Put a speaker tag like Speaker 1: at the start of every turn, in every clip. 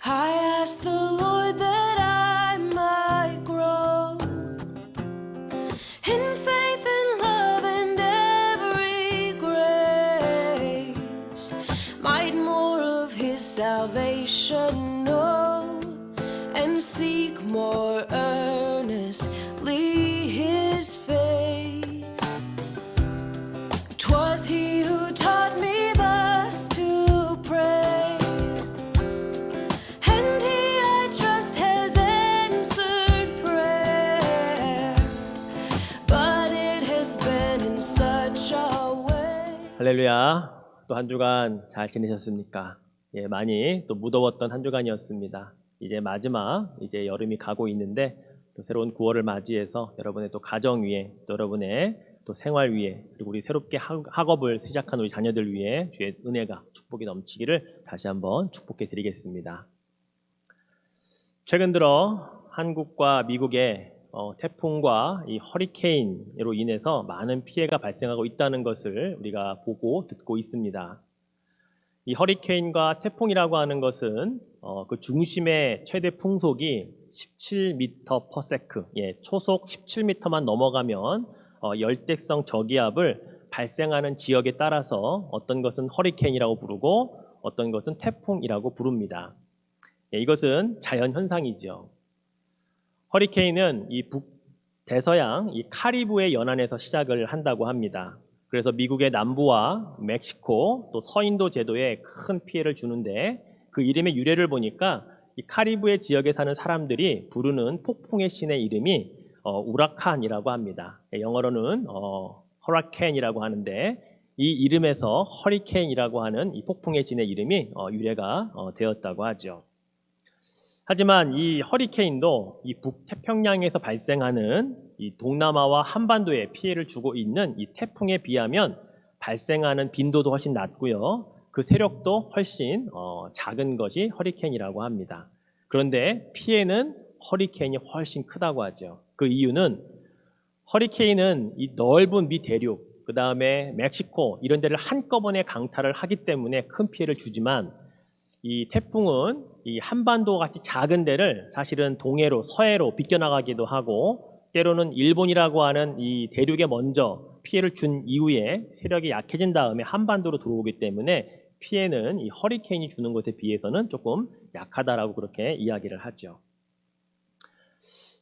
Speaker 1: I ask the Lord that I might grow in faith and love and every grace, might more of His salvation know and seek more earnestly His face. 'Twas He who taught me thus to pray, and He I trust has answered prayer, but it has been in such a way.
Speaker 2: 할렐루야. 또 한 주간 잘 지내셨습니까? 예, 많이 또 무더웠던 한 주간이었습니다. 이제 마지막, 이제 여름이 가고 있는데 또 새로운 9월을 맞이해서 여러분의 또 가정 위에, 또 여러분의 또 생활 위에, 그리고 우리 새롭게 학업을 시작한 우리 자녀들 위에 주의 은혜가, 축복이 넘치기를 다시 한번 축복해 드리겠습니다. 최근 들어 한국과 미국의 태풍과 이 허리케인으로 인해서 많은 피해가 발생하고 있다는 것을 우리가 보고 듣고 있습니다. 이 허리케인과 태풍이라고 하는 것은 그 중심의 최대 풍속이 17m/s, 초속 17m만 넘어가면 열대성 저기압을 발생하는 지역에 따라서 어떤 것은 허리케인이라고 부르고 어떤 것은 태풍이라고 부릅니다. 이것은 자연 현상이죠. 허리케인은 이 북대서양 이 카리브해 연안에서 시작을 한다고 합니다. 그래서 미국의 남부와 멕시코 또 서인도 제도에 큰 피해를 주는데, 그 이름의 유래를 보니까 이 카리브해 지역에 사는 사람들이 부르는 폭풍의 신의 이름이 우라칸이라고 합니다. 영어로는 허라켄이라고 하는데, 이 이름에서 허리케인이라고 하는 이 폭풍의 신의 이름이 유래가 되었다고 하죠. 하지만 이 허리케인도 이 북태평양에서 발생하는 이 동남아와 한반도에 피해를 주고 있는 이 태풍에 비하면 발생하는 빈도도 훨씬 낮고요. 그 세력도 훨씬 작은 것이 허리케인이라고 합니다. 그런데 피해는 허리케인이 훨씬 크다고 하죠. 그 이유는 허리케인은 이 넓은 미대륙, 그 다음에 멕시코 이런 데를 한꺼번에 강타를 하기 때문에 큰 피해를 주지만, 이 태풍은 이 한반도 같이 작은 데를 사실은 동해로 서해로 비껴나가기도 하고, 때로는 일본이라고 하는 이 대륙에 먼저 피해를 준 이후에 세력이 약해진 다음에 한반도로 들어오기 때문에 피해는 이 허리케인이 주는 것에 비해서는 조금 약하다라고 그렇게 이야기를 하죠.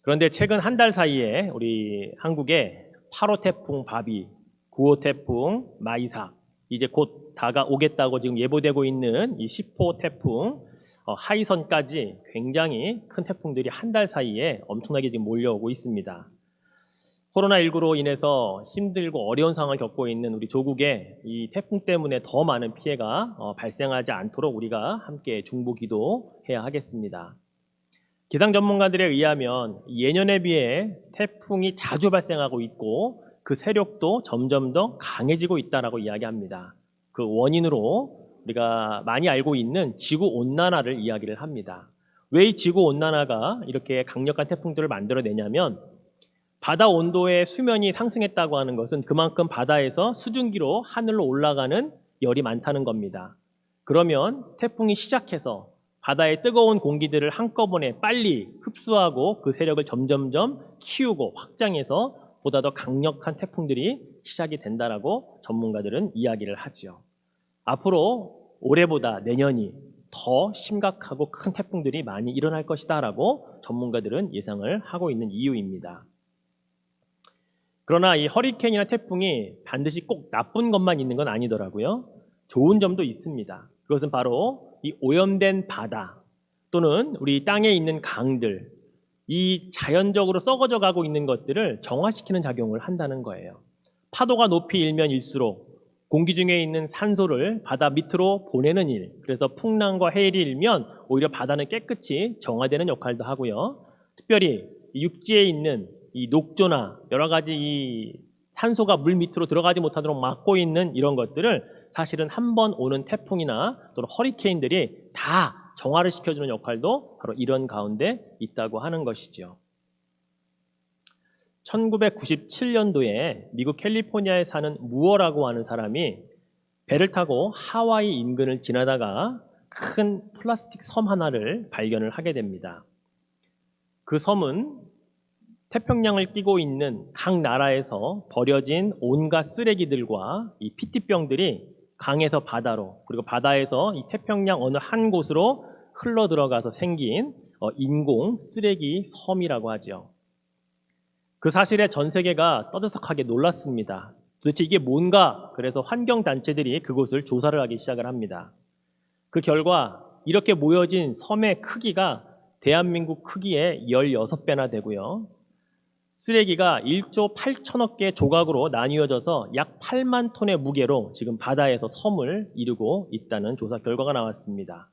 Speaker 2: 그런데 최근 한 달 사이에 우리 한국에 8호 태풍 바비, 9호 태풍 마이삭, 이제 곧 다가오겠다고 지금 예보되고 있는 이 10호 태풍 하이선까지 굉장히 큰 태풍들이 한 달 사이에 엄청나게 지금 몰려오고 있습니다. 코로나19로 인해서 힘들고 어려운 상황을 겪고 있는 우리 조국에 이 태풍 때문에 더 많은 피해가 발생하지 않도록 우리가 함께 중보 기도해야 하겠습니다. 기상 전문가들에 의하면 예년에 비해 태풍이 자주 발생하고 있고 그 세력도 점점 더 강해지고 있다라고 이야기합니다. 그 원인으로 우리가 많이 알고 있는 지구온난화를 이야기를 합니다. 왜 이 지구온난화가 이렇게 강력한 태풍들을 만들어내냐면, 바다 온도의 수면이 상승했다고 하는 것은 그만큼 바다에서 수증기로 하늘로 올라가는 열이 많다는 겁니다. 그러면 태풍이 시작해서 바다의 뜨거운 공기들을 한꺼번에 빨리 흡수하고 그 세력을 점점점 키우고 확장해서 보다 더 강력한 태풍들이 시작이 된다라고 전문가들은 이야기를 하죠. 앞으로 올해보다 내년이 더 심각하고 큰 태풍들이 많이 일어날 것이다라고 전문가들은 예상을 하고 있는 이유입니다. 그러나 이 허리케인이나 태풍이 반드시 꼭 나쁜 것만 있는 건 아니더라고요. 좋은 점도 있습니다. 그것은 바로 이 오염된 바다 또는 우리 땅에 있는 강들, 이 자연적으로 썩어져 가고 있는 것들을 정화시키는 작용을 한다는 거예요. 파도가 높이 일면 일수록 공기 중에 있는 산소를 바다 밑으로 보내는 일, 그래서 풍랑과 해일이 일면 오히려 바다는 깨끗이 정화되는 역할도 하고요. 특별히 육지에 있는 이 녹조나 여러 가지 이 산소가 물 밑으로 들어가지 못하도록 막고 있는 이런 것들을 사실은 한 번 오는 태풍이나 또는 허리케인들이 다 정화를 시켜주는 역할도 바로 이런 가운데 있다고 하는 것이죠. 1997년도에 미국 캘리포니아에 사는 무어라고 하는 사람이 배를 타고 하와이 인근을 지나다가 큰 플라스틱 섬 하나를 발견을 하게 됩니다. 그 섬은 태평양을 끼고 있는 각 나라에서 버려진 온갖 쓰레기들과 이 피티병들이 강에서 바다로 그리고 바다에서 이 태평양 어느 한 곳으로 흘러 들어가서 생긴 인공 쓰레기 섬이라고 하죠. 그 사실에 전 세계가 떠들썩하게 놀랐습니다. 도대체 이게 뭔가? 그래서 환경단체들이 그곳을 조사를 하기 시작을 합니다. 그 결과 이렇게 모여진 섬의 크기가 대한민국 크기의 16배나 되고요. 쓰레기가 1조 8천억 개 조각으로 나뉘어져서 약 8만 톤의 무게로 지금 바다에서 섬을 이루고 있다는 조사 결과가 나왔습니다.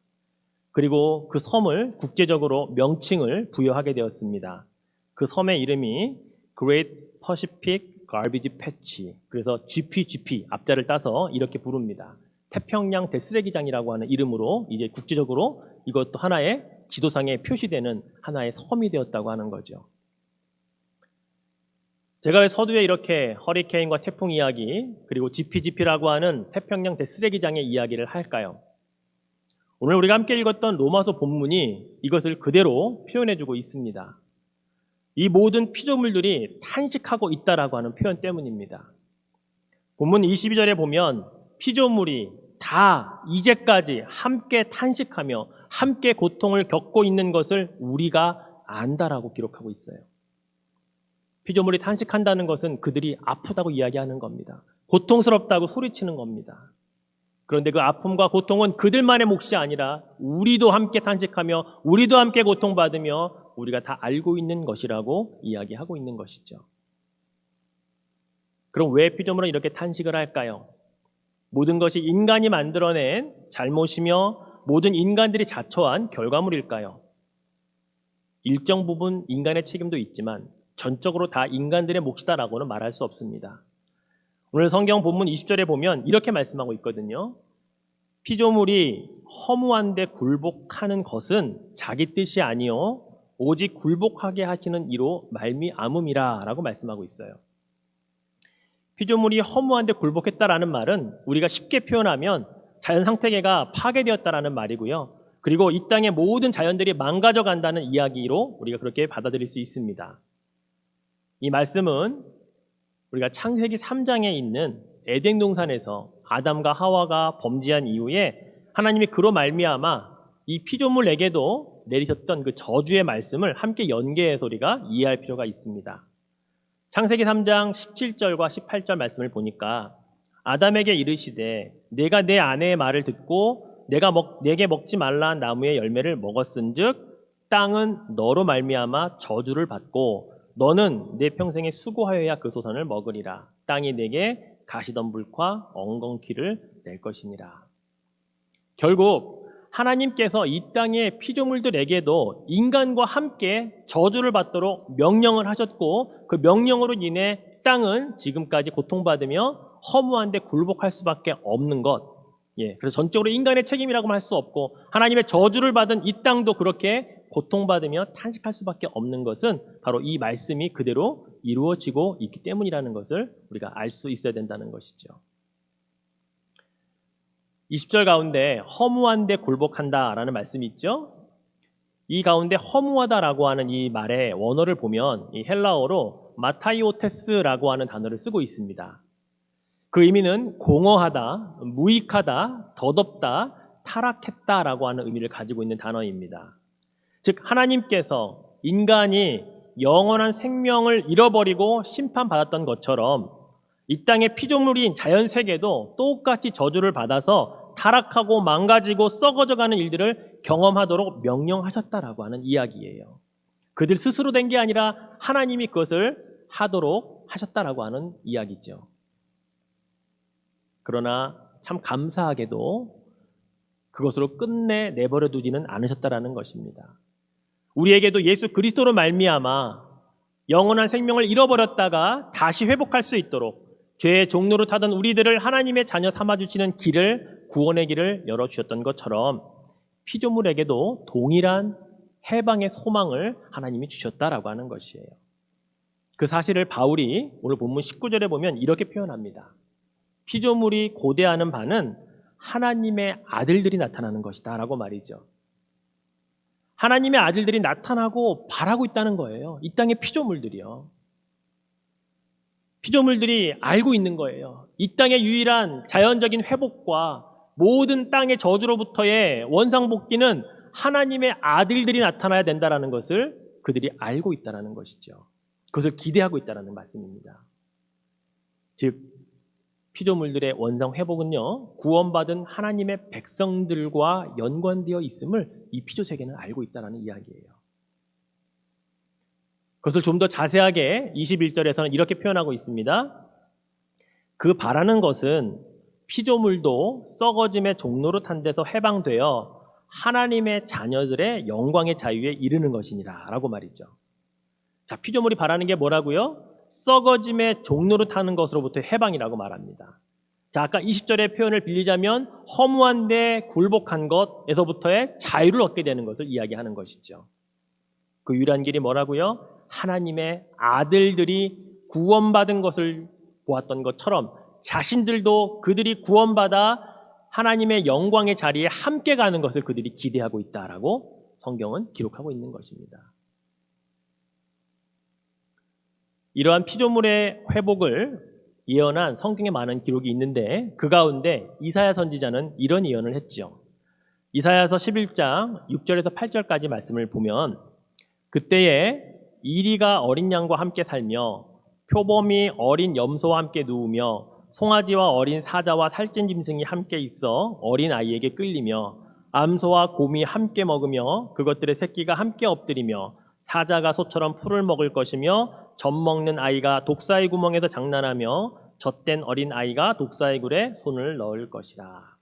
Speaker 2: 그리고 그 섬을 국제적으로 명칭을 부여하게 되었습니다. 그 섬의 이름이 Great Pacific Garbage Patch, 그래서 GPGP 앞자를 따서 이렇게 부릅니다. 태평양 대쓰레기장이라고 하는 이름으로 이제 국제적으로 이것도 하나의 지도상에 표시되는 하나의 섬이 되었다고 하는 거죠. 제가 왜 서두에 이렇게 허리케인과 태풍 이야기 그리고 GPGP라고 하는 태평양 대쓰레기장의 이야기를 할까요? 오늘 우리가 함께 읽었던 로마서 본문이 이것을 그대로 표현해주고 있습니다. 이 모든 피조물들이 탄식하고 있다라고 하는 표현 때문입니다. 본문 22절에 보면 피조물이 다 이제까지 함께 탄식하며 함께 고통을 겪고 있는 것을 우리가 안다라고 기록하고 있어요. 피조물이 탄식한다는 것은 그들이 아프다고 이야기하는 겁니다. 고통스럽다고 소리치는 겁니다. 그런데 그 아픔과 고통은 그들만의 몫이 아니라 우리도 함께 탄식하며 우리도 함께 고통받으며 우리가 다 알고 있는 것이라고 이야기하고 있는 것이죠. 그럼 왜 피조물은 이렇게 탄식을 할까요? 모든 것이 인간이 만들어낸 잘못이며 모든 인간들이 자초한 결과물일까요? 일정 부분 인간의 책임도 있지만 전적으로 다 인간들의 몫이다라고는 말할 수 없습니다. 오늘 성경 본문 20절에 보면 이렇게 말씀하고 있거든요. 피조물이 허무한데 굴복하는 것은 자기 뜻이 아니요 오직 굴복하게 하시는 이로 말미암음이라 라고 말씀하고 있어요. 피조물이 허무한데 굴복했다라는 말은 우리가 쉽게 표현하면 자연 생태계가 파괴되었다라는 말이고요. 그리고 이 땅의 모든 자연들이 망가져 간다는 이야기로 우리가 그렇게 받아들일 수 있습니다. 이 말씀은 우리가 창세기 3장에 있는 에덴 동산에서 아담과 하와가 범죄한 이후에 하나님이 그로 말미암아 이 피조물에게도 내리셨던 그 저주의 말씀을 함께 연계해서 우리가 이해할 필요가 있습니다. 창세기 3장 17절과 18절 말씀을 보니까 아담에게 이르시되 내가 내 아내의 말을 듣고 내게 먹지 말라 나무의 열매를 먹었은즉 땅은 너로 말미암아 저주를 받고 너는 내 평생에 수고하여야 그 소산을 먹으리라. 땅이 내게 가시덤불과 엉겅퀴를 낼 것이니라. 결국 하나님께서 이 땅의 피조물들에게도 인간과 함께 저주를 받도록 명령을 하셨고 그 명령으로 인해 땅은 지금까지 고통받으며 허무한데 굴복할 수밖에 없는 것. 그래서 전적으로 인간의 책임이라고는 할 수 없고 하나님의 저주를 받은 이 땅도 그렇게 고통받으며 탄식할 수밖에 없는 것은 바로 이 말씀이 그대로 이루어지고 있기 때문이라는 것을 우리가 알 수 있어야 된다는 것이죠. 20절 가운데 허무한데 굴복한다라는 말씀이 있죠. 이 가운데 허무하다라고 하는 이 말의 원어를 보면 이 헬라어로 마타이오테스라고 하는 단어를 쓰고 있습니다. 그 의미는 공허하다, 무익하다, 덧없다, 타락했다라고 하는 의미를 가지고 있는 단어입니다. 즉 하나님께서 인간이 영원한 생명을 잃어버리고 심판받았던 것처럼 이 땅의 피조물인 자연세계도 똑같이 저주를 받아서 타락하고 망가지고 썩어져가는 일들을 경험하도록 명령하셨다라고 하는 이야기예요. 그들 스스로 된 게 아니라 하나님이 그것을 하도록 하셨다라고 하는 이야기죠. 그러나 참 감사하게도 그것으로 끝내 내버려 두지는 않으셨다라는 것입니다. 우리에게도 예수 그리스도로 말미암아 영원한 생명을 잃어버렸다가 다시 회복할 수 있도록 죄의 종로로 타던 우리들을 하나님의 자녀 삼아주시는 길을, 구원의 길을 열어주셨던 것처럼 피조물에게도 동일한 해방의 소망을 하나님이 주셨다라고 하는 것이에요. 그 사실을 바울이 오늘 본문 19절에 보면 이렇게 표현합니다. 피조물이 고대하는 바는 하나님의 아들들이 나타나는 것이다 라고 말이죠. 하나님의 아들들이 나타나고 바라고 있다는 거예요. 이 땅의 피조물들이요. 피조물들이 알고 있는 거예요. 이 땅의 유일한 자연적인 회복과 모든 땅의 저주로부터의 원상복귀는 하나님의 아들들이 나타나야 된다는 것을 그들이 알고 있다는 것이죠. 그것을 기대하고 있다는 말씀입니다. 즉 피조물들의 원상 회복은요, 구원받은 하나님의 백성들과 연관되어 있음을 이 피조세계는 알고 있다는 이야기예요. 그것을 좀 더 자세하게 21절에서는 이렇게 표현하고 있습니다. 그 바라는 것은 피조물도 썩어짐의 종로로 탄 데서 해방되어 하나님의 자녀들의 영광의 자유에 이르는 것이니라 라고 말이죠. 자, 피조물이 바라는 게 뭐라고요? 썩어짐의 종로로 타는 것으로부터 해방이라고 말합니다. 자, 아까 20절의 표현을 빌리자면 허무한데 굴복한 것에서부터의 자유를 얻게 되는 것을 이야기하는 것이죠. 그 유일한 길이 뭐라고요? 하나님의 아들들이 구원받은 것을 보았던 것처럼 자신들도 그들이 구원받아 하나님의 영광의 자리에 함께 가는 것을 그들이 기대하고 있다라고 성경은 기록하고 있는 것입니다. 이러한 피조물의 회복을 예언한 성경에 많은 기록이 있는데 그 가운데 이사야 선지자는 이런 예언을 했죠. 이사야서 11장 6절에서 8절까지 말씀을 보면 그때에 이리가 어린 양과 함께 살며 표범이 어린 염소와 함께 누우며 송아지와 어린 사자와 살찐 짐승이 함께 있어 어린 아이에게 끌리며 암소와 곰이 함께 먹으며 그것들의 새끼가 함께 엎드리며 사자가 소처럼 풀을 먹을 것이며 젖 먹는 아이가 독사의 구멍에서 장난하며 젖된 어린 아이가 독사의 굴에 손을 넣을 것이라.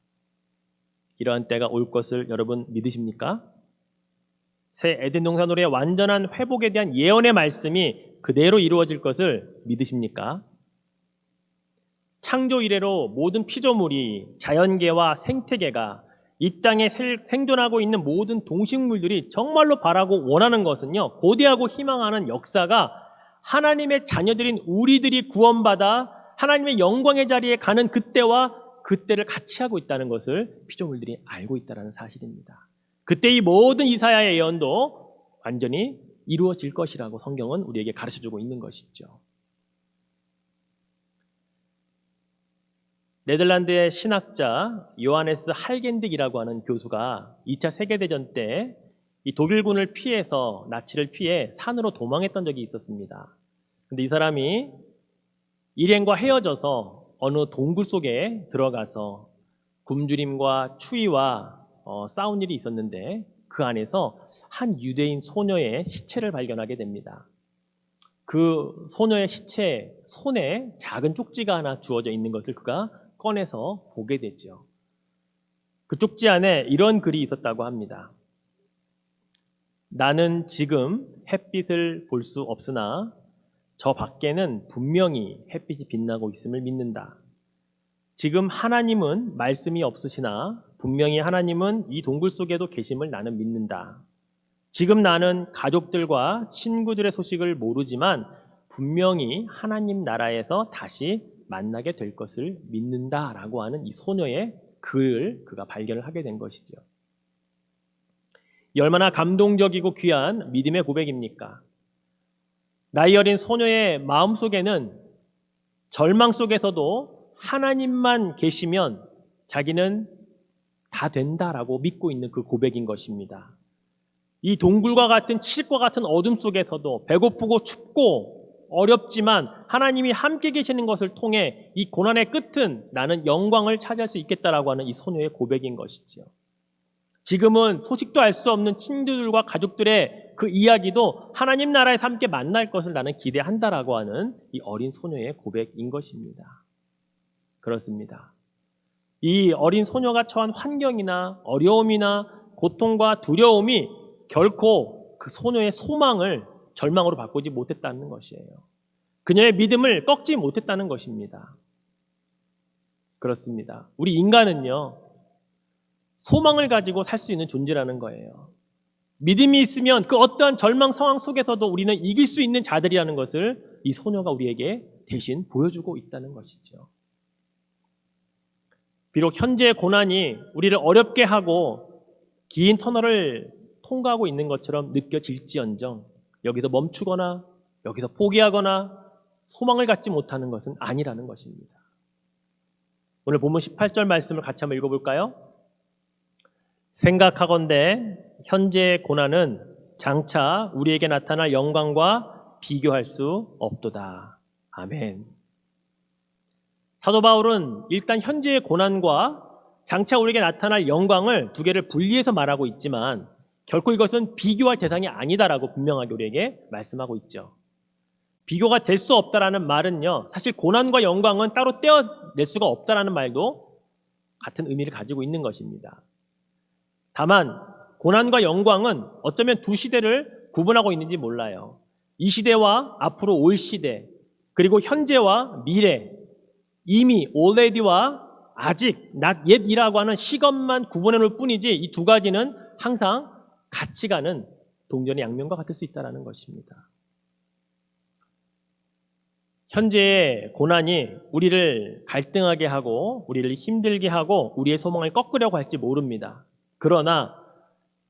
Speaker 2: 이러한 때가 올 것을 여러분 믿으십니까? 새 에덴 동산으로의 완전한 회복에 대한 예언의 말씀이 그대로 이루어질 것을 믿으십니까? 창조 이래로 모든 피조물이 자연계와 생태계가 이 땅에 생존하고 있는 모든 동식물들이 정말로 바라고 원하는 것은요, 고대하고 희망하는 역사가 하나님의 자녀들인 우리들이 구원받아 하나님의 영광의 자리에 가는 그때와 그때를 같이 하고 있다는 것을 피조물들이 알고 있다는 사실입니다. 그때 이 모든 이사야의 예언도 완전히 이루어질 것이라고 성경은 우리에게 가르쳐주고 있는 것이죠. 네덜란드의 신학자 요하네스 할겐딕이라고 하는 교수가 2차 세계대전 때 이 독일군을 피해서 나치를 피해 산으로 도망했던 적이 있었습니다. 근데 이 사람이 일행과 헤어져서 어느 동굴 속에 들어가서 굶주림과 추위와 싸운 일이 있었는데 그 안에서 한 유대인 소녀의 시체를 발견하게 됩니다. 그 소녀의 시체 손에 작은 쪽지가 하나 주어져 있는 것을 그가 꺼내서 보게 되죠. 그 쪽지 안에 이런 글이 있었다고 합니다. 나는 지금 햇빛을 볼 수 없으나 저 밖에는 분명히 햇빛이 빛나고 있음을 믿는다. 지금 하나님은 말씀이 없으시나 분명히 하나님은 이 동굴 속에도 계심을 나는 믿는다. 지금 나는 가족들과 친구들의 소식을 모르지만 분명히 하나님 나라에서 다시 만나게 될 것을 믿는다라고 하는 이 소녀의 글을 그가 발견을 하게 된 것이죠. 이 얼마나 감동적이고 귀한 믿음의 고백입니까? 나이 어린 소녀의 마음속에는 절망 속에서도 하나님만 계시면 자기는 다 된다라고 믿고 있는 그 고백인 것입니다. 이 동굴과 같은 칠과 같은 어둠 속에서도 배고프고 춥고 어렵지만 하나님이 함께 계시는 것을 통해 이 고난의 끝은 나는 영광을 차지할 수 있겠다라고 하는 이 소녀의 고백인 것이죠. 지금은 소식도 알 수 없는 친구들과 가족들의 그 이야기도 하나님 나라에서 함께 만날 것을 나는 기대한다라고 하는 이 어린 소녀의 고백인 것입니다. 그렇습니다. 이 어린 소녀가 처한 환경이나 어려움이나 고통과 두려움이 결코 그 소녀의 소망을 절망으로 바꾸지 못했다는 것이에요. 그녀의 믿음을 꺾지 못했다는 것입니다. 그렇습니다. 우리 인간은요, 소망을 가지고 살 수 있는 존재라는 거예요. 믿음이 있으면 그 어떠한 절망 상황 속에서도 우리는 이길 수 있는 자들이라는 것을 이 소녀가 우리에게 대신 보여주고 있다는 것이죠. 비록 현재의 고난이 우리를 어렵게 하고 긴 터널을 통과하고 있는 것처럼 느껴질지언정 여기서 멈추거나 여기서 포기하거나 소망을 갖지 못하는 것은 아니라는 것입니다. 오늘 본문 18절 말씀을 같이 한번 읽어볼까요? 생각하건대 현재의 고난은 장차 우리에게 나타날 영광과 비교할 수 없도다. 아멘. 사도 바울은 일단 현재의 고난과 장차 우리에게 나타날 영광을 두 개를 분리해서 말하고 있지만 결코 이것은 비교할 대상이 아니다라고 분명하게 우리에게 말씀하고 있죠. 비교가 될 수 없다라는 말은요, 사실 고난과 영광은 따로 떼어낼 수가 없다라는 말도 같은 의미를 가지고 있는 것입니다. 다만 고난과 영광은 어쩌면 두 시대를 구분하고 있는지 몰라요. 이 시대와 앞으로 올 시대, 그리고 현재와 미래, 이미 already와 아직 not yet이라고 하는 시간만 구분해 놓을 뿐이지 이 두 가지는 항상 같이 가는 동전의 양면과 같을 수 있다는 것입니다. 현재의 고난이 우리를 갈등하게 하고 우리를 힘들게 하고 우리의 소망을 꺾으려고 할지 모릅니다. 그러나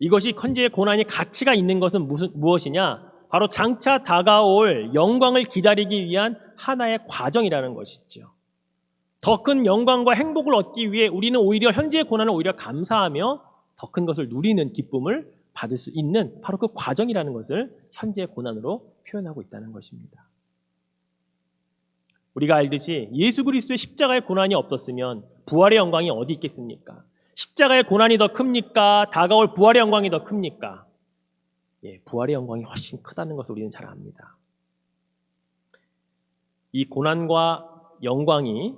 Speaker 2: 이것이 현재의 고난이 가치가 있는 것은 무엇이냐? 바로 장차 다가올 영광을 기다리기 위한 하나의 과정이라는 것이죠. 더 큰 영광과 행복을 얻기 위해 우리는 오히려 현재의 고난을 오히려 감사하며 더 큰 것을 누리는 기쁨을 받을 수 있는 바로 그 과정이라는 것을 현재의 고난으로 표현하고 있다는 것입니다. 우리가 알듯이 예수 그리스도의 십자가의 고난이 없었으면 부활의 영광이 어디 있겠습니까? 십자가의 고난이 더 큽니까? 다가올 부활의 영광이 더 큽니까? 부활의 영광이 훨씬 크다는 것을 우리는 잘 압니다. 이 고난과 영광이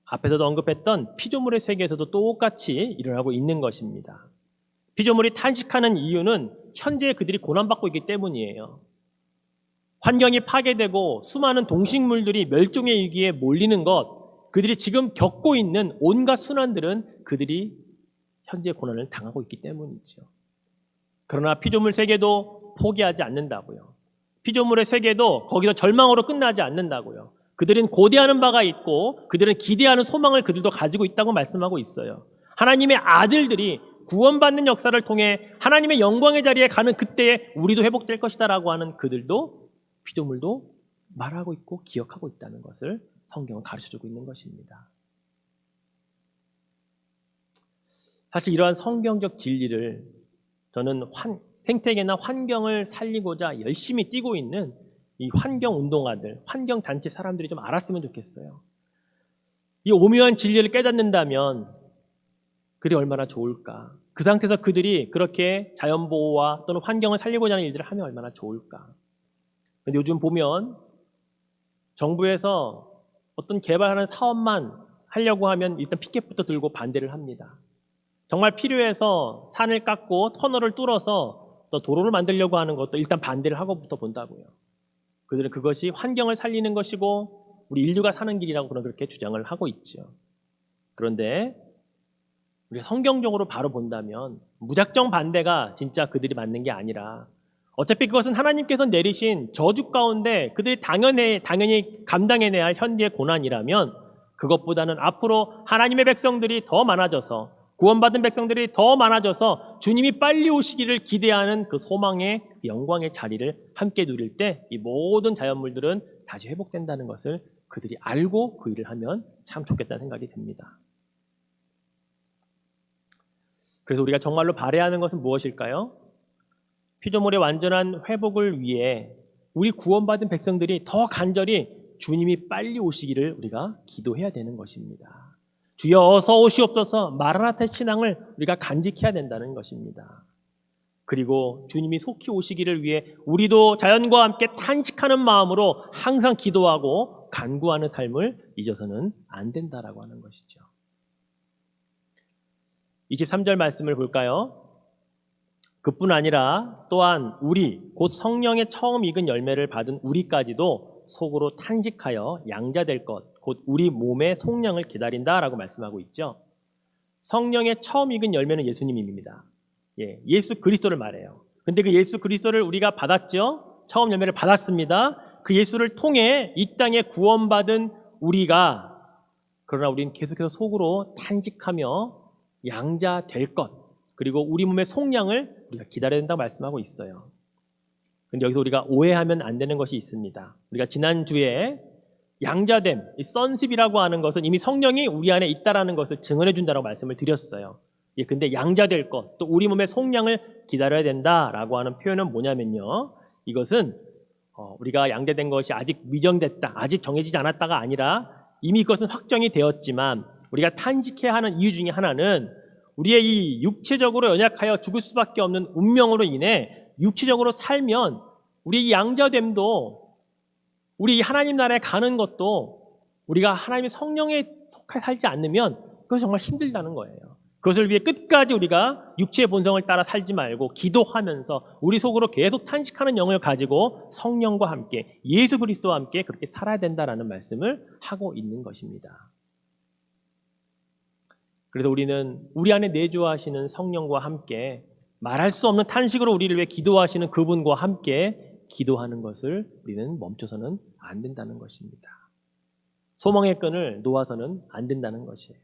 Speaker 2: 앞에서도 언급했던 피조물의 세계에서도 똑같이 일어나고 있는 것입니다. 피조물이 탄식하는 이유는 현재 그들이 고난받고 있기 때문이에요. 환경이 파괴되고 수많은 동식물들이 멸종의 위기에 몰리는 것, 그들이 지금 겪고 있는 온갖 순환들은 그들이 현재 고난을 당하고 있기 때문이죠. 그러나 피조물 세계도 포기하지 않는다고요. 피조물의 세계도 거기서 절망으로 끝나지 않는다고요. 그들은 고대하는 바가 있고 그들은 기대하는 소망을 그들도 가지고 있다고 말씀하고 있어요. 하나님의 아들들이 구원받는 역사를 통해 하나님의 영광의 자리에 가는 그때에 우리도 회복될 것이다 라고 하는 그들도 피조물도 말하고 있고 기억하고 있다는 것을 성경은 가르쳐주고 있는 것입니다. 사실 이러한 성경적 진리를 저는 생태계나 환경을 살리고자 열심히 뛰고 있는 이 환경운동가들, 환경단체 사람들이 좀 알았으면 좋겠어요. 이 오묘한 진리를 깨닫는다면 그리 얼마나 좋을까. 그 상태에서 그들이 그렇게 자연보호와 또는 환경을 살리고자 하는 일들을 하면 얼마나 좋을까. 근데 요즘 보면 정부에서 어떤 개발하는 사업만 하려고 하면 일단 피켓부터 들고 반대를 합니다. 정말 필요해서 산을 깎고 터널을 뚫어서 또 도로를 만들려고 하는 것도 일단 반대를 하고부터 본다고요. 그들은 그것이 환경을 살리는 것이고 우리 인류가 사는 길이라고 그렇게 주장을 하고 있죠. 그런데 우리가 성경적으로 바로 본다면 무작정 반대가 진짜 그들이 맞는 게 아니라 어차피 그것은 하나님께서 내리신 저주 가운데 그들이 당연히 감당해내야 할 현재의 고난이라면 그것보다는 앞으로 하나님의 백성들이 더 많아져서 구원받은 백성들이 더 많아져서 주님이 빨리 오시기를 기대하는 그 소망의 영광의 자리를 함께 누릴 때 이 모든 자연물들은 다시 회복된다는 것을 그들이 알고 그 일을 하면 참 좋겠다는 생각이 듭니다. 그래서 우리가 정말로 바라야 하는 것은 무엇일까요? 피조물의 완전한 회복을 위해 우리 구원받은 백성들이 더 간절히 주님이 빨리 오시기를 우리가 기도해야 되는 것입니다. 주여 어서 오시옵소서 마라나타 신앙을 우리가 간직해야 된다는 것입니다. 그리고 주님이 속히 오시기를 위해 우리도 자연과 함께 탄식하는 마음으로 항상 기도하고 간구하는 삶을 잊어서는 안 된다라고 하는 것이죠. 23절 말씀을 볼까요? 그뿐 아니라 또한 우리 곧 성령의 처음 익은 열매를 받은 우리까지도 속으로 탄식하여 양자될 것, 곧 우리 몸의 속량을 기다린다라고 말씀하고 있죠. 성령의 처음 익은 열매는 예수님입니다. 예수 그리스도를 말해요. 근데 그 예수 그리스도를 우리가 받았죠. 처음 열매를 받았습니다. 그 예수를 통해 이 땅에 구원받은 우리가, 그러나 우리는 계속해서 속으로 탄식하며 양자될 것, 그리고 우리 몸의 속량을 우리가 기다려야 된다고 말씀하고 있어요. 근데 여기서 우리가 오해하면 안 되는 것이 있습니다. 우리가 지난주에 양자됨, 이 선십이라고 하는 것은 이미 성령이 우리 안에 있다라는 것을 증언해 준다라고 말씀을 드렸어요. 근데 양자될 것, 또 우리 몸의 속량을 기다려야 된다라고 하는 표현은 뭐냐면요. 이것은 우리가 양자된 것이 아직 미정됐다, 아직 정해지지 않았다가 아니라 이미 그것은 확정이 되었지만 우리가 탄식해야 하는 이유 중에 하나는 우리의 이 육체적으로 연약하여 죽을 수밖에 없는 운명으로 인해 육체적으로 살면 우리 이 양자됨도, 우리 하나님 나라에 가는 것도 우리가 하나님의 성령에 속해 살지 않으면 그것이 정말 힘들다는 거예요. 그것을 위해 끝까지 우리가 육체의 본성을 따라 살지 말고 기도하면서 우리 속으로 계속 탄식하는 영을 가지고 성령과 함께 예수 그리스도와 함께 그렇게 살아야 된다라는 말씀을 하고 있는 것입니다. 그래서 우리는 우리 안에 내주하시는 성령과 함께 말할 수 없는 탄식으로 우리를 위해 기도하시는 그분과 함께 기도하는 것을 우리는 멈춰서는 안 된다는 것입니다. 소망의 끈을 놓아서는 안 된다는 것이에요.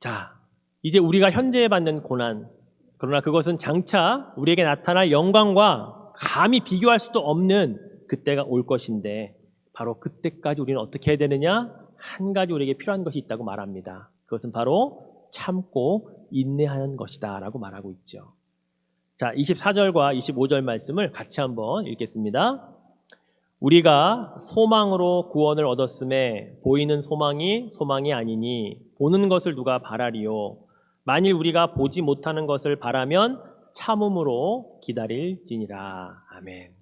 Speaker 2: 자, 이제 우리가 현재 받는 고난, 그러나 그것은 장차 우리에게 나타날 영광과 감히 비교할 수도 없는 그때가 올 것인데, 바로 그때까지 우리는 어떻게 해야 되느냐? 한 가지 우리에게 필요한 것이 있다고 말합니다. 그것은 바로 참고 인내하는 것이다 라고 말하고 있죠. 자, 24절과 25절 말씀을 같이 한번 읽겠습니다. 우리가 소망으로 구원을 얻었음에 보이는 소망이 소망이 아니니 보는 것을 누가 바라리요. 만일 우리가 보지 못하는 것을 바라면 참음으로 기다릴지니라. 아멘.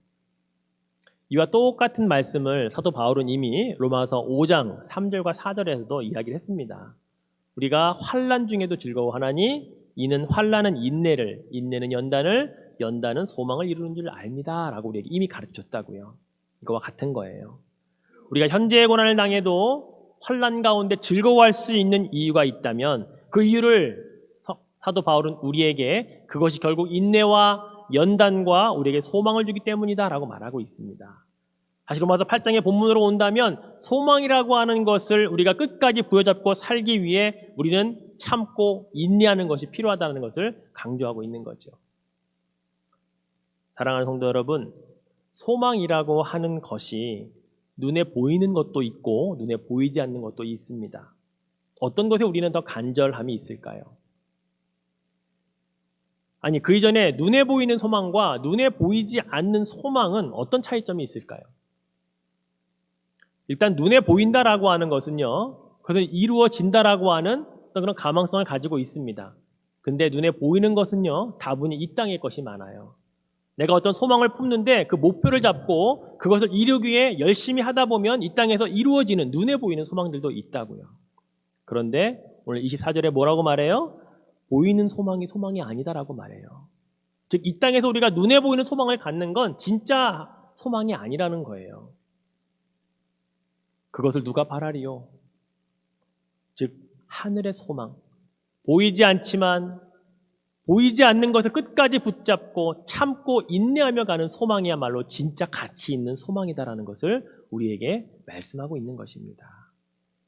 Speaker 2: 이와 똑같은 말씀을 사도 바울은 이미 로마서 5장 3절과 4절에서도 이야기를 했습니다. 우리가 환난 중에도 즐거워하나니 이는 환난은 인내를, 인내는 연단을, 연단은 소망을 이루는 줄 압니다 라고 우리에게 이미 가르쳤다고요. 이거와 같은 거예요. 우리가 현재의 고난을 당해도 환난 가운데 즐거워할 수 있는 이유가 있다면 그 이유를 사도 바울은 우리에게 그것이 결국 인내와 연단과 우리에게 소망을 주기 때문이다 라고 말하고 있습니다. 다시 로마서 8장의 본문으로 온다면 소망이라고 하는 것을 우리가 끝까지 부여잡고 살기 위해 우리는 참고 인내하는 것이 필요하다는 것을 강조하고 있는 거죠. 사랑하는 성도 여러분, 소망이라고 하는 것이 눈에 보이는 것도 있고 눈에 보이지 않는 것도 있습니다. 어떤 것에 우리는 더 간절함이 있을까요? 아니, 그 이전에 눈에 보이는 소망과 눈에 보이지 않는 소망은 어떤 차이점이 있을까요? 일단 눈에 보인다라고 하는 것은요, 그것은 이루어진다라고 하는 어떤 그런 가망성을 가지고 있습니다. 근데 눈에 보이는 것은요, 다분히 이 땅의 것이 많아요. 내가 어떤 소망을 품는데 그 목표를 잡고 그것을 이루기 위해 열심히 하다 보면 이 땅에서 이루어지는 눈에 보이는 소망들도 있다고요. 그런데 오늘 24절에 뭐라고 말해요? 보이는 소망이 소망이 아니다라고 말해요. 즉, 이 땅에서 우리가 눈에 보이는 소망을 갖는 건 진짜 소망이 아니라는 거예요. 그것을 누가 바라리요? 즉, 하늘의 소망. 보이지 않지만 보이지 않는 것을 끝까지 붙잡고 참고 인내하며 가는 소망이야말로 진짜 가치 있는 소망이다라는 것을 우리에게 말씀하고 있는 것입니다.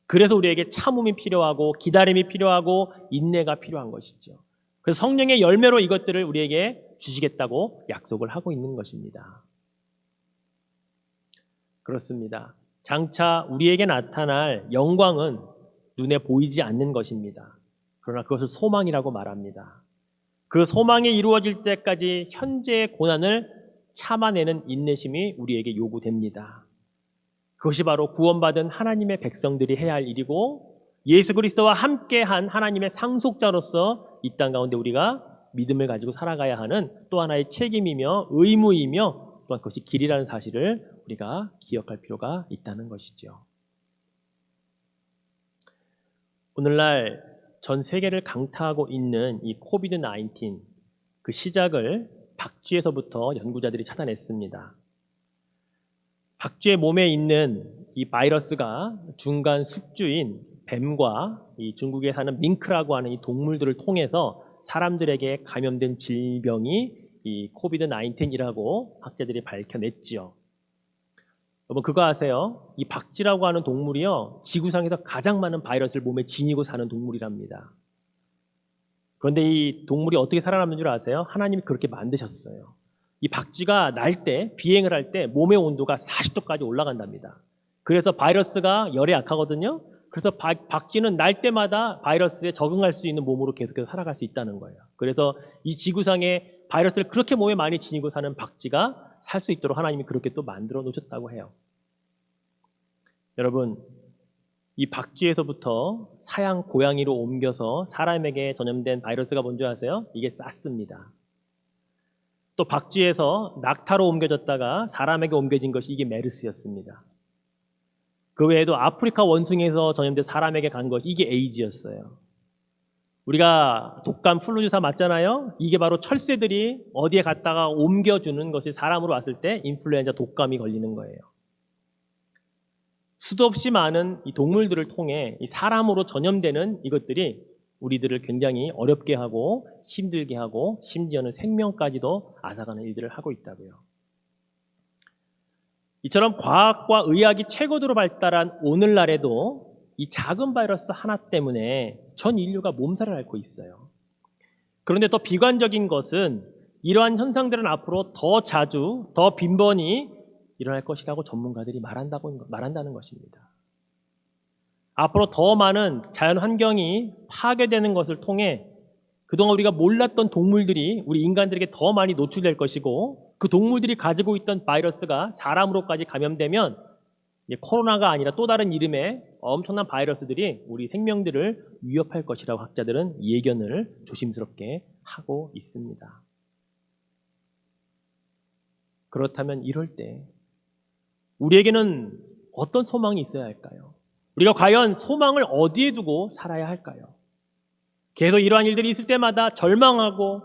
Speaker 2: 그래서 우리에게 참음이 필요하고 기다림이 필요하고 인내가 필요한 것이죠. 그래서 성령의 열매로 이것들을 우리에게 주시겠다고 약속을 하고 있는 것입니다. 그렇습니다. 장차 우리에게 나타날 영광은 눈에 보이지 않는 것입니다. 그러나 그것을 소망이라고 말합니다. 그 소망이 이루어질 때까지 현재의 고난을 참아내는 인내심이 우리에게 요구됩니다. 그것이 바로 구원받은 하나님의 백성들이 해야 할 일이고 예수 그리스도와 함께한 하나님의 상속자로서 이 땅 가운데 우리가 믿음을 가지고 살아가야 하는 또 하나의 책임이며 의무이며 또한 그것이 길이라는 사실을 우리가 기억할 필요가 있다는 것이죠. 오늘날 전 세계를 강타하고 있는 이 코비드 19 그 시작을 박쥐에서부터 연구자들이 찾아냈습니다. 박쥐의 몸에 있는 이 바이러스가 중간 숙주인 뱀과 이 중국에 사는 밍크라고 하는 이 동물들을 통해서 사람들에게 감염된 질병이 이 코비드 19이라고 학자들이 밝혀냈지요. 여러분 그거 아세요? 이 박쥐라고 하는 동물이요, 지구상에서 가장 많은 바이러스를 몸에 지니고 사는 동물이랍니다. 그런데 이 동물이 어떻게 살아남는 줄 아세요? 하나님이 그렇게 만드셨어요. 이 박쥐가 날 때, 비행을 할 때 몸의 온도가 40도까지 올라간답니다. 그래서 바이러스가 열에 약하거든요. 그래서 박쥐는 날 때마다 바이러스에 적응할 수 있는 몸으로 계속해서 살아갈 수 있다는 거예요. 그래서 이 지구상에 바이러스를 그렇게 몸에 많이 지니고 사는 박쥐가 살 수 있도록 하나님이 그렇게 또 만들어 놓으셨다고 해요. 여러분, 이 박쥐에서부터 사양 고양이로 옮겨서 사람에게 전염된 바이러스가 뭔지 아세요? 이게 사스입니다. 또 박쥐에서 낙타로 옮겨졌다가 사람에게 옮겨진 것이 이게 메르스였습니다. 그 외에도 아프리카 원숭이에서 전염된 사람에게 간 것이 이게 에이즈였어요. 우리가 독감 플루 주사 맞잖아요. 이게 바로 철새들이 어디에 갔다가 옮겨주는 것이 사람으로 왔을 때 인플루엔자 독감이 걸리는 거예요. 수도 없이 많은 이 동물들을 통해 이 사람으로 전염되는 이것들이 우리들을 굉장히 어렵게 하고 힘들게 하고 심지어는 생명까지도 앗아가는 일들을 하고 있다고요. 이처럼 과학과 의학이 최고도로 발달한 오늘날에도 이 작은 바이러스 하나 때문에 전 인류가 몸살을 앓고 있어요. 그런데 더 비관적인 것은 이러한 현상들은 앞으로 더 자주, 더 빈번히 일어날 것이라고 전문가들이 말한다는 것입니다. 앞으로 더 많은 자연 환경이 파괴되는 것을 통해 그동안 우리가 몰랐던 동물들이 우리 인간들에게 더 많이 노출될 것이고, 그 동물들이 가지고 있던 바이러스가 사람으로까지 감염되면 코로나가 아니라 또 다른 이름의 엄청난 바이러스들이 우리 생명들을 위협할 것이라고 학자들은 예견을 조심스럽게 하고 있습니다. 그렇다면 이럴 때 우리에게는 어떤 소망이 있어야 할까요? 우리가 과연 소망을 어디에 두고 살아야 할까요? 계속 이러한 일들이 있을 때마다 절망하고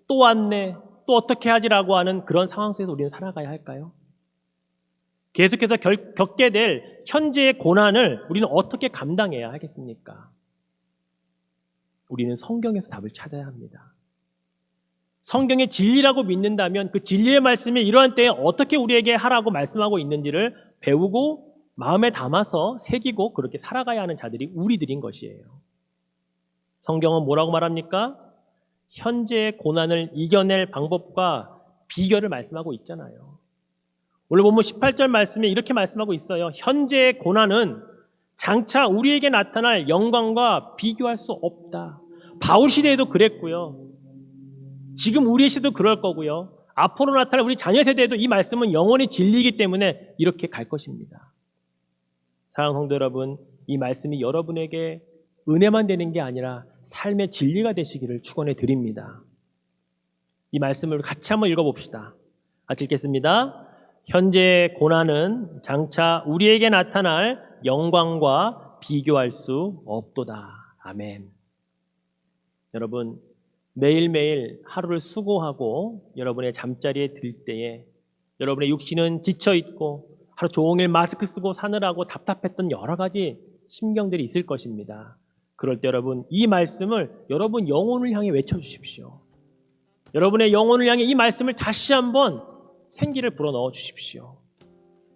Speaker 2: 또 왔네, 또 어떻게 하지라고 하는 그런 상황 속에서 우리는 살아가야 할까요? 계속해서 겪게 될 현재의 고난을 우리는 어떻게 감당해야 하겠습니까? 우리는 성경에서 답을 찾아야 합니다. 성경의 진리라고 믿는다면 그 진리의 말씀이 이러한 때에 어떻게 우리에게 하라고 말씀하고 있는지를 배우고 마음에 담아서 새기고 그렇게 살아가야 하는 자들이 우리들인 것이에요. 성경은 뭐라고 말합니까? 현재의 고난을 이겨낼 방법과 비결을 말씀하고 있잖아요. 오늘 본문 18절 말씀에 이렇게 말씀하고 있어요. 현재의 고난은 장차 우리에게 나타날 영광과 비교할 수 없다. 바울 시대에도 그랬고요. 지금 우리의 시대도 그럴 거고요. 앞으로 나타날 우리 자녀 세대에도 이 말씀은 영원히 진리이기 때문에 이렇게 갈 것입니다. 사랑하는 성도 여러분, 이 말씀이 여러분에게 은혜만 되는 게 아니라 삶의 진리가 되시기를 축원해 드립니다. 이 말씀을 같이 한번 읽어봅시다. 같이 읽겠습니다. 현재의 고난은 장차 우리에게 나타날 영광과 비교할 수 없도다. 아멘. 여러분, 매일매일 하루를 수고하고 여러분의 잠자리에 들 때에 여러분의 육신은 지쳐있고 하루 종일 마스크 쓰고 사느라고 답답했던 여러 가지 심경들이 있을 것입니다. 그럴 때 여러분, 이 말씀을 여러분 영혼을 향해 외쳐주십시오. 여러분의 영혼을 향해 이 말씀을 다시 한번 생기를 불어넣어 주십시오.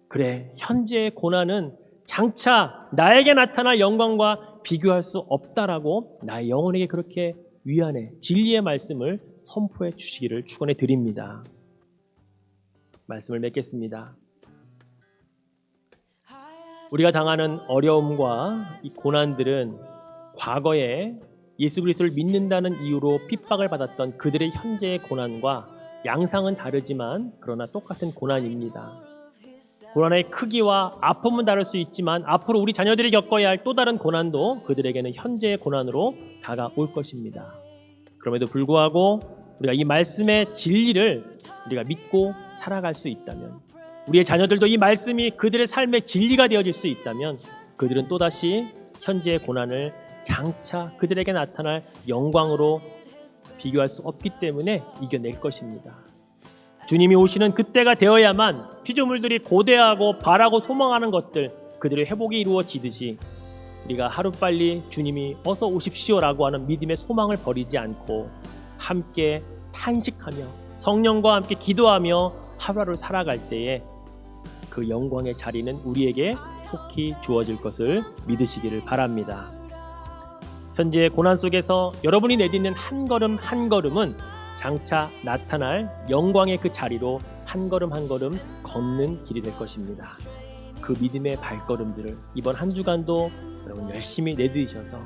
Speaker 2: 그래, 현재의 고난은 장차 나에게 나타날 영광과 비교할 수 없다라고 나의 영혼에게 그렇게 위안의 진리의 말씀을 선포해 주시기를 축원해 드립니다. 말씀을 맺겠습니다. 우리가 당하는 어려움과 이 고난들은 과거에 예수 그리스도를 믿는다는 이유로 핍박을 받았던 그들의 현재의 고난과 양상은 다르지만 그러나 똑같은 고난입니다. 고난의 크기와 아픔은 다를 수 있지만 앞으로 우리 자녀들이 겪어야 할 또 다른 고난도 그들에게는 현재의 고난으로 다가올 것입니다. 그럼에도 불구하고 우리가 이 말씀의 진리를 우리가 믿고 살아갈 수 있다면, 우리의 자녀들도 이 말씀이 그들의 삶의 진리가 되어질 수 있다면 그들은 또다시 현재의 고난을 장차 그들에게 나타날 영광으로 비교할 수 없기 때문에 이겨낼 것입니다. 주님이 오시는 그때가 되어야만 피조물들이 고대하고 바라고 소망하는 것들, 그들의 회복이 이루어지듯이 우리가 하루빨리 주님이 어서 오십시오라고 하는 믿음의 소망을 버리지 않고 함께 탄식하며 성령과 함께 기도하며 하루하루 살아갈 때에 그 영광의 자리는 우리에게 속히 주어질 것을 믿으시기를 바랍니다. 현재 고난 속에서 여러분이 내딛는 한 걸음 한 걸음은 장차 나타날 영광의 그 자리로 한 걸음 한 걸음 걷는 길이 될 것입니다. 그 믿음의 발걸음들을 이번 한 주간도 여러분 열심히 내딛으셔서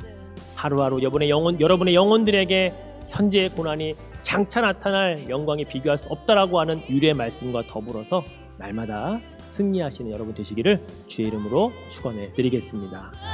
Speaker 2: 하루하루 여러분의 영혼들에게 현재의 고난이 장차 나타날 영광에 비교할 수 없다라고 하는 유래의 말씀과 더불어서 날마다 승리하시는 여러분 되시기를 주의 이름으로 축원해 드리겠습니다.